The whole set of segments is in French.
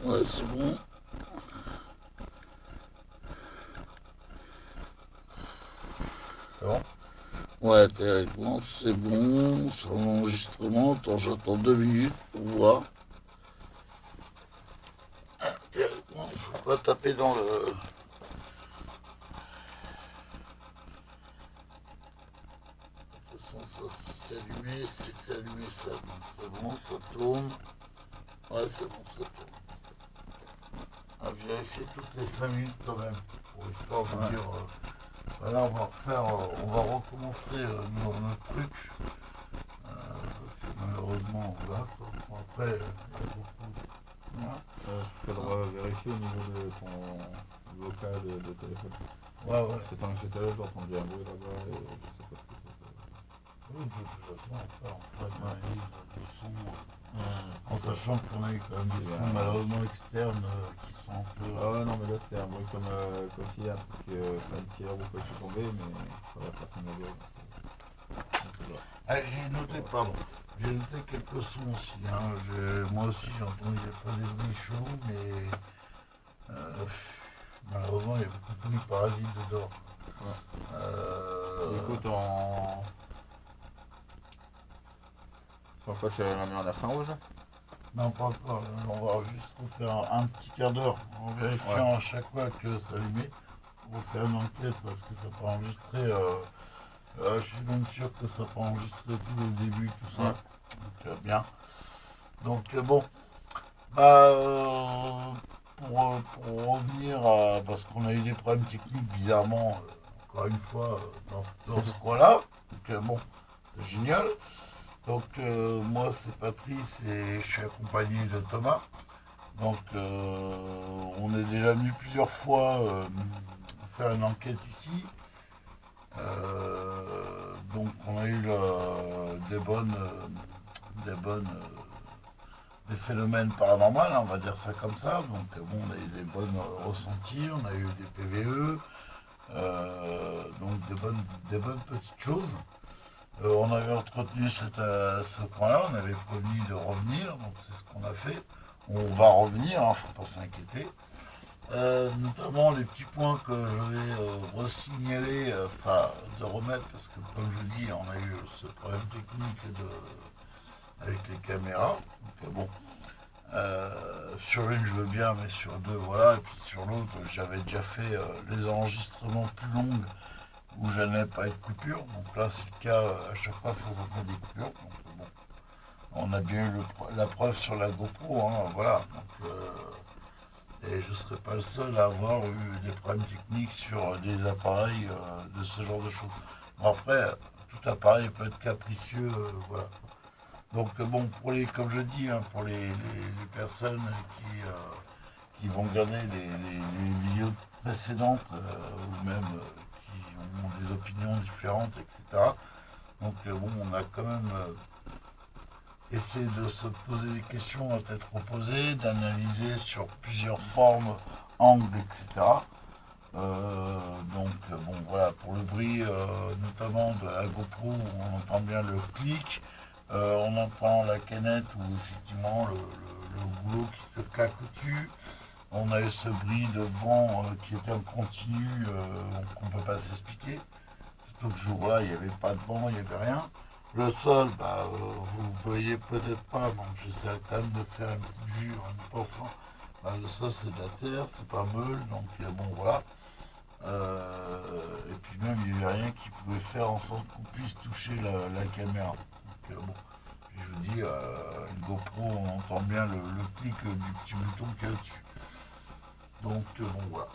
Ouais, c'est bon. C'est bon? Ouais, théoriquement, c'est bon. C'est en enregistrement. Attends, j'attends 2 minutes pour voir. Théoriquement, faut pas taper dans le. De toute façon, ça, si c'est allumé, c'est que c'est allumé ça. Donc c'est bon, ça tourne. Ouais, c'est bon, ça tourne. À vérifier toutes les 5 minutes quand même. Pour histoire de Ouais. dire. Voilà, on va recommencer notre truc. Parce que malheureusement, voilà. Bon, après, il y a beaucoup. Voilà. Il faudra vérifier au niveau de ton vocal de téléphone. Ouais, ouais. C'est tant que j'étais là, j'ai entendu un bruit là-bas et je sais pas ce que c'était. Oui, de toute façon, après, on fera une Ouais. analyse du son, en C'est ça. sachant qu'on a eu quand même S'il des y a sons malheureusement externes qui sont un peu. Ah ouais, non, mais là c'était un bruit comme s'il y a un truc sanitaire ou quoi qui est tombé, mais la personne n'a gueule. Donc c'est là. Ah, j'ai noté, pardon, j'ai noté quelques sons aussi. Hein. Moi aussi, j'ai entendu pas des bruits chelous, mais euh, malheureusement, il y a beaucoup de bruits parasites dedans. Ouais. Du coup, Euh, sur quoi tu l'as mis en infrarouge rouge là? non, pas encore. On va juste refaire un petit quart d'heure en Ouais. vérifiant à chaque fois que ça allumait. On va faire une enquête parce que ça peut enregistrer. Je suis même sûr que ça peut enregistrer tout le début, tout ça. Ouais. Donc, bien. Donc, bon. Bah, pour revenir à. Parce qu'on a eu des problèmes techniques, bizarrement, encore une fois, dans ce coin-là. Donc, bon, c'est génial. Donc, moi, c'est Patrice et je suis accompagné de Thomas. Donc, on est déjà venu plusieurs fois faire une enquête ici. Donc on a eu des phénomènes paranormaux, on va dire ça comme ça. Donc bon, on a eu des bonnes ressentis, on a eu des PVE, donc des bonnes petites choses. On avait entretenu ce point-là, on avait prévenu de revenir, donc c'est ce qu'on a fait. On va revenir, ne faut pas s'inquiéter. Notamment les petits points que je vais resignaler, enfin de remettre, parce que comme je vous dis, on a eu ce problème technique avec les caméras. Donc, bon, sur une je veux bien, mais sur deux voilà, et puis sur l'autre j'avais déjà fait les enregistrements plus longs où je n'avais pas eu de coupure. Donc là c'est le cas à chaque fois faut faire des coupures. Donc bon, on a bien eu la preuve sur la GoPro, hein, voilà. Donc, et je ne serais pas le seul à avoir eu des problèmes techniques sur des appareils de ce genre de choses. Bon, après, tout appareil peut être capricieux, voilà. Donc bon, comme je dis, hein, pour les personnes qui vont regarder les vidéos précédentes ou même qui ont des opinions différentes, etc. Donc bon, on a quand même essayé de se poser des questions à tête reposée, d'analyser sur plusieurs formes, angles, etc. Bon voilà, pour le bruit notamment de la GoPro, où on entend bien le clic, on entend la canette ou effectivement le goulot qui se claque au-dessus. On a eu ce bruit de vent qui était en continu, qu'on ne peut pas s'expliquer. Surtout que ce jour-là, il n'y avait pas de vent, il n'y avait rien. Le sol, bah, vous ne voyez peut-être pas, donc j'essaie quand même de faire une petite vue en y pensant. Bah, le sol, c'est de la terre, c'est pas meule, donc bon, voilà. Et puis même, il n'y avait rien qui pouvait faire en sorte qu'on puisse toucher la caméra. Donc, bon, puis je vous dis, une GoPro, on entend bien le clic du petit bouton qu'il y a au-dessus. Donc, bon, voilà.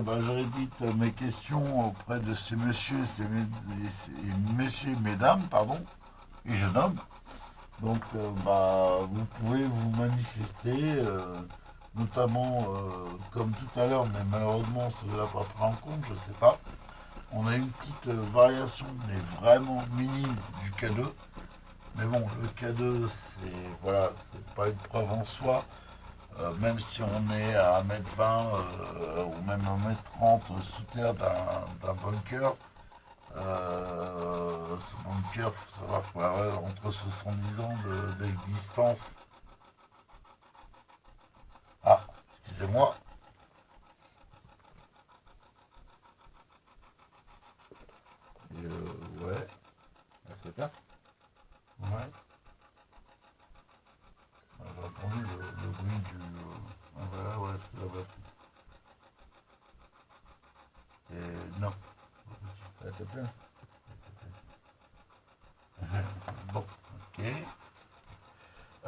Bah, je rédite mes questions auprès de ces messieurs, messieurs et mesdames, pardon, et jeune homme. Donc, bah, vous pouvez vous manifester, notamment, comme tout à l'heure, mais malheureusement, ça ne l'a pas pris en compte, je ne sais pas. On a une petite variation, mais vraiment minime, du K2. Mais bon, le K2, c'est pas une preuve en soi. Même si on est à 1,20 m ou même 1,30 m sous terre d'un bunker, ce bunker, il faut savoir qu'il va avoir entre 70 ans d'existence. Excusez-moi. Et ouais. C'est clair. Ouais. J'ai entendu le bruit du... ah, voilà, ouais, c'est la batterie. Et non. Ça te plaît? Bon, ok.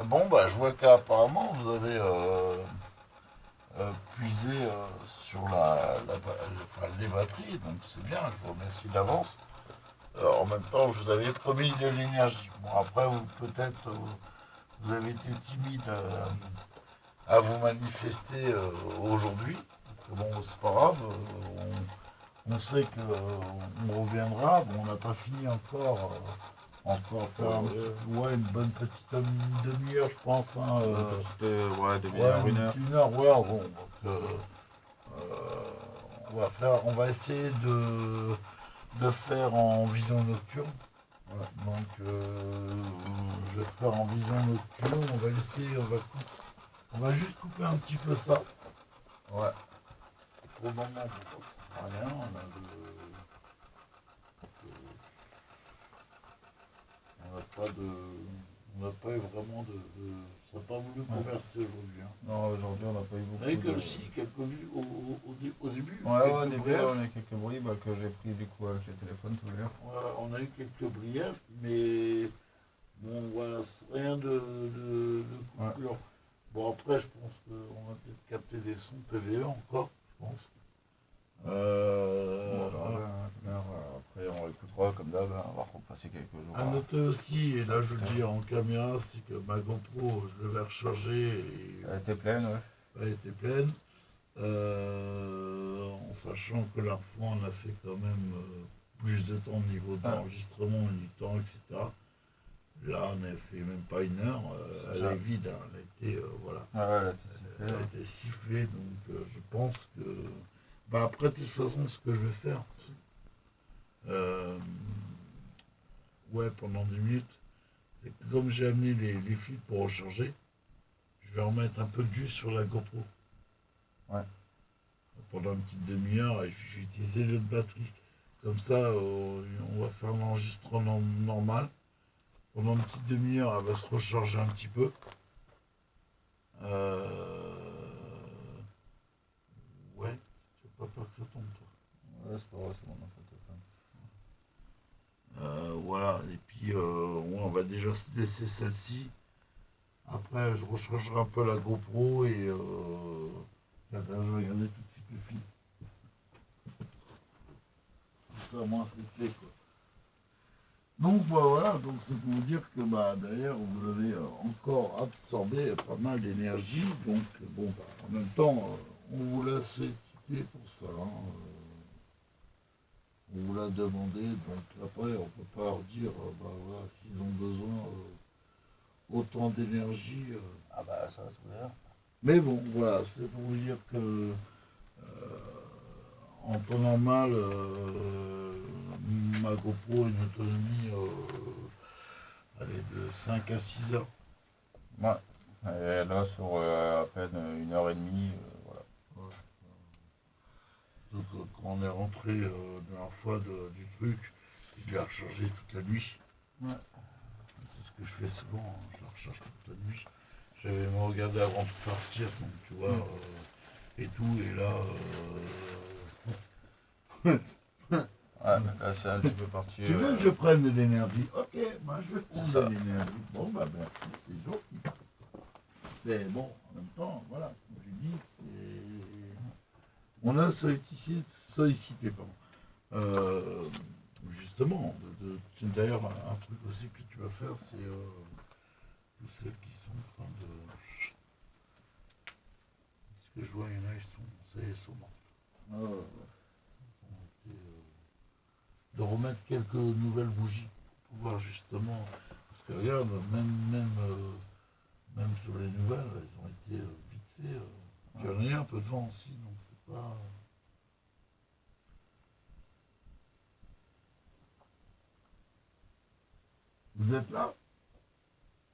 Bon, bah, je vois qu'apparemment, vous avez puisé sur enfin, les batteries, donc c'est bien, je vous remercie d'avance. En même temps, je vous avais promis de l'énergie. Bon, après, vous peut-être, vous avez été timide à vous manifester aujourd'hui. Bon, c'est pas grave, on sait qu'on reviendra. Bon, on n'a pas fini encore. Encore faire ouais, une bonne petite demi-heure, je pense. Hein, ouais, demi-heure, ouais, une heure. une heure, ouais, bon. Donc, on va essayer de faire en vision nocturne. Voilà. Donc, je vais faire en vision nocturne. On va essayer, on va juste couper un petit peu ça. Ouais. Pour le moment, ça sert à rien. On n'a pas eu vraiment ça n'a pas voulu converser aujourd'hui. Hein. Non, aujourd'hui on n'a pas eu beaucoup. On a eu que si, quelques vues au début. Ouais, au début on a eu quelques bruits que j'ai pris du coup avec le téléphone tout à l'heure. Ouais, on a eu quelques briefs, mais bon, voilà, rien de coupure. Ouais. Bon, après, je pense qu'on va peut-être capter des sons PVE encore, je pense. Après, on écoutera comme d'hab, on va repasser quelques jours. À noter aussi, et là je le dis en caméra, c'est que ma GoPro, je l'avais rechargée. Et elle était pleine, ouais. Elle était pleine. En sachant que la fois, on a fait quand même plus de temps au niveau d'enregistrement, du temps, etc. Là, on a fait même pas une heure. Elle est vide, hein, elle a été, voilà. Elle a été sifflée, donc je pense que. Bah après, de toute façon, ce que je vais faire, ouais, pendant 10 minutes, c'est que comme j'ai amené les fils pour recharger, je vais remettre un peu de jus sur la GoPro. Ouais. Pendant une petite demi-heure, et je vais utiliser l'autre batterie. Comme ça, on va faire l'enregistrement normal. Pendant une petite demi-heure, elle va se recharger un petit peu. Ouais, tu n'as pas peur que ça tombe, toi? Ouais, c'est pas vrai, c'est mon téléphone. Voilà, et puis ouais, on va déjà se laisser celle-ci. Après, je rechargerai un peu la GoPro et je vais regarder tout de suite le film. Comme ça, moi, c'est fait, quoi. Donc bah, voilà, donc c'est pour vous dire que bah, d'ailleurs vous avez encore absorbé pas mal d'énergie, donc bon bah, en même temps on vous l'a sollicité pour ça, hein, on vous l'a demandé, donc après on peut pas leur dire bah voilà, s'ils ont besoin autant d'énergie. Ah bah ça va tout bien. Mais bon voilà, c'est pour vous dire que en temps normal, ma GoPro a une autonomie de 5 à 6 heures. Ouais. Et là, sur à peine 1h30, voilà. Ouais. Donc, quand on est rentré la dernière fois du truc, je l'ai rechargé toute la nuit. Ouais. C'est ce que je fais souvent, hein. Je la recharge toute la nuit. J'avais me regardé avant de partir, donc tu vois, et tout, et là. Ouais, là c'est un petit peu parti. Tu veux que je prenne de l'énergie? Ok, moi je vais prendre de l'énergie. Bon bah merci, c'est gentil. Mais bon, en même temps, voilà, comme je dis, c'est. On a sollicité pardon. Justement, d'ailleurs un truc aussi que tu vas faire, c'est tous ceux qui sont en train de. Ce que je vois, il y en a, ils sont morts. De remettre quelques nouvelles bougies pour pouvoir justement, parce que regarde, même sur les nouvelles, elles ont été vite fait. Il y en a un peu de vent aussi, donc c'est pas. Vous êtes là?